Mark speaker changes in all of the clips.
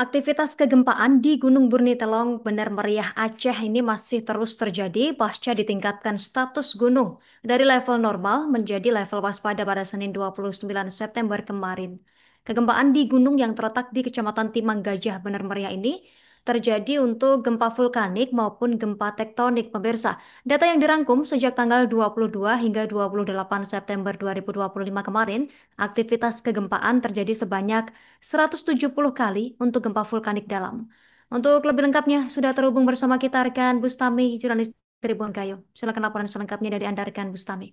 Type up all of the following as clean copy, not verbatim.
Speaker 1: Aktivitas kegempaan di Gunung Burnitelong Bener Meriah Aceh ini masih terus terjadi pasca ditingkatkan status gunung dari level normal menjadi level waspada pada Senin 29 September kemarin. Kegempaan di gunung yang terletak di Kecamatan Timang Gajah Bener Meriah ini terjadi untuk gempa vulkanik maupun gempa tektonik, pemirsa. Data yang dirangkum sejak tanggal 22 hingga 28 September 2025 kemarin, aktivitas kegempaan terjadi sebanyak 170 kali untuk gempa vulkanik dalam. Untuk lebih lengkapnya, sudah terhubung bersama kita rekan Bustami, jurnalis Tribun Gayo. Silakan laporan selengkapnya dari Anda rekan Bustami.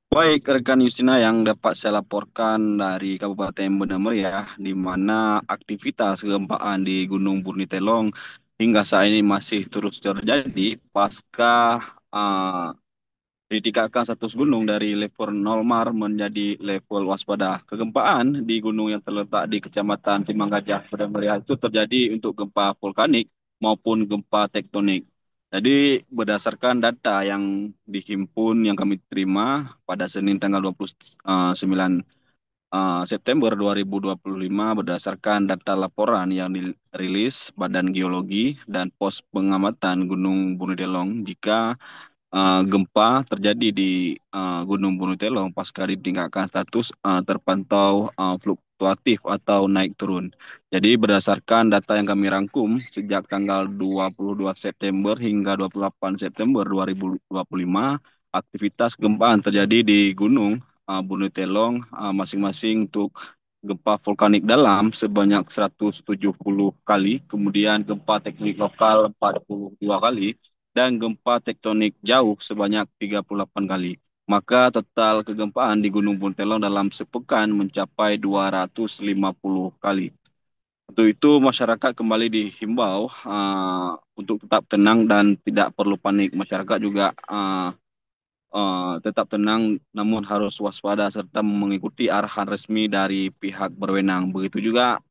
Speaker 2: Baik, rekan Yustina yang dapat saya laporkan dari Kabupaten Banda Meriah, di mana aktivitas kegempaan di Gunung Burnitelong hingga saat ini masih terus terjadi pasca uh, ditingkatkan status gunung dari level 0 Mar menjadi level waspada. Kegempaan di gunung yang terletak di Kecamatan Timanggajah, Banda Meriah itu terjadi untuk gempa vulkanik maupun gempa tektonik. Jadi berdasarkan data yang dihimpun yang kami terima pada Senin tanggal 29 September 2025 berdasarkan data laporan yang dirilis Badan Geologi dan Pos Pengamatan Gunung Burnitelong, jika gempa terjadi di Gunung Bumi Telong pasca ditingkatkan status terpantau fluktuatif atau naik turun. Jadi berdasarkan data yang kami rangkum sejak tanggal 22 September hingga 28 September 2025, aktivitas gempa terjadi di Gunung Bumi Telong masing-masing untuk gempa vulkanik dalam sebanyak 170 kali, kemudian gempa tektonik lokal 42 kali, dan gempa tektonik jauh sebanyak 38 kali. Maka total kegempaan di Gunung Buntelong dalam sepekan mencapai 250 kali. Untuk itu masyarakat kembali dihimbau untuk tetap tenang dan tidak perlu panik. Masyarakat juga tetap tenang namun harus waspada serta mengikuti arahan resmi dari pihak berwenang. Begitu juga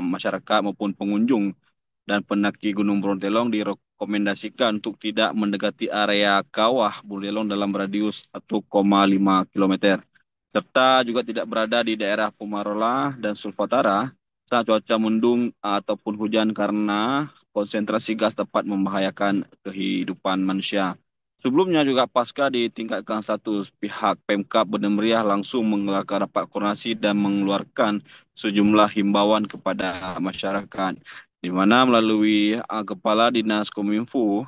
Speaker 2: masyarakat maupun pengunjung dan pendaki Gunung Brontelong direkomendasikan untuk tidak mendekati area kawah Bulelong dalam radius 1,5 km, serta juga tidak berada di daerah Pumarola dan Sulfatara saat cuaca mendung ataupun hujan karena konsentrasi gas dapat membahayakan kehidupan manusia. Sebelumnya juga pasca ditingkatkan status, pihak Pemkab Banda Meriah langsung menggelar rapat koordinasi dan mengeluarkan sejumlah himbauan kepada masyarakat, di mana melalui Kepala Dinas Kominfo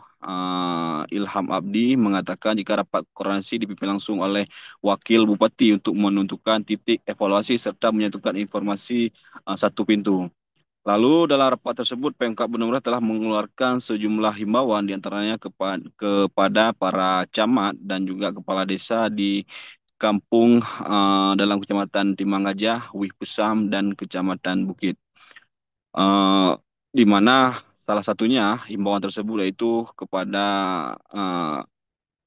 Speaker 2: Ilham Abdi mengatakan jika rapat koordinasi dipimpin langsung oleh Wakil Bupati untuk menentukan titik evaluasi serta menyatukan informasi satu pintu. Lalu dalam rapat tersebut Pemkab Banda Meriah telah mengeluarkan sejumlah himbauan diantaranya kepada para camat dan juga kepala desa di kampung dalam Kecamatan Timanggajah, Wih Pesam, dan Kecamatan Bukit. Eh, di mana salah satunya himbauan tersebut yaitu kepada eh,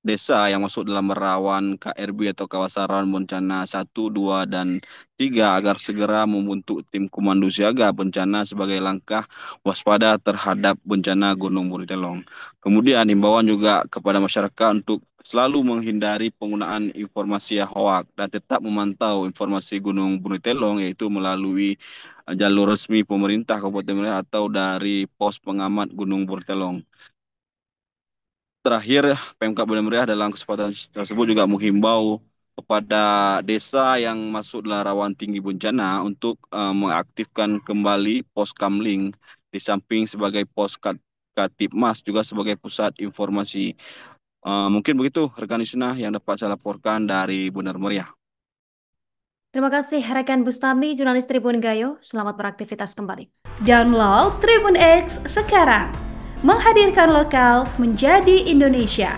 Speaker 2: desa yang masuk dalam rawan KRB atau kawasan rawan bencana 1, 2, dan 3 agar segera membentuk tim komando siaga bencana sebagai langkah waspada terhadap bencana Gunung Bumi. Kemudian himbauan juga kepada masyarakat untuk selalu menghindari penggunaan informasi hoak dan tetap memantau informasi Gunung Bumi yaitu melalui jalur resmi pemerintah Kabupaten Meriah atau dari pos pengamat Gunung Bumi. Terakhir, Pemkab Banda Meriah dalam kesempatan tersebut juga menghimbau kepada desa yang masuk dalam rawan tinggi bencana untuk mengaktifkan kembali pos Kamling di samping sebagai pos Katipmas juga sebagai pusat informasi. Mungkin begitu rekan Isna yang dapat saya laporkan dari Banda Meriah.
Speaker 1: Terima kasih rekan Bustami, jurnalis Tribun Gayo. Selamat beraktivitas kembali.
Speaker 3: Download Tribun X sekarang. Menghadirkan lokal menjadi Indonesia.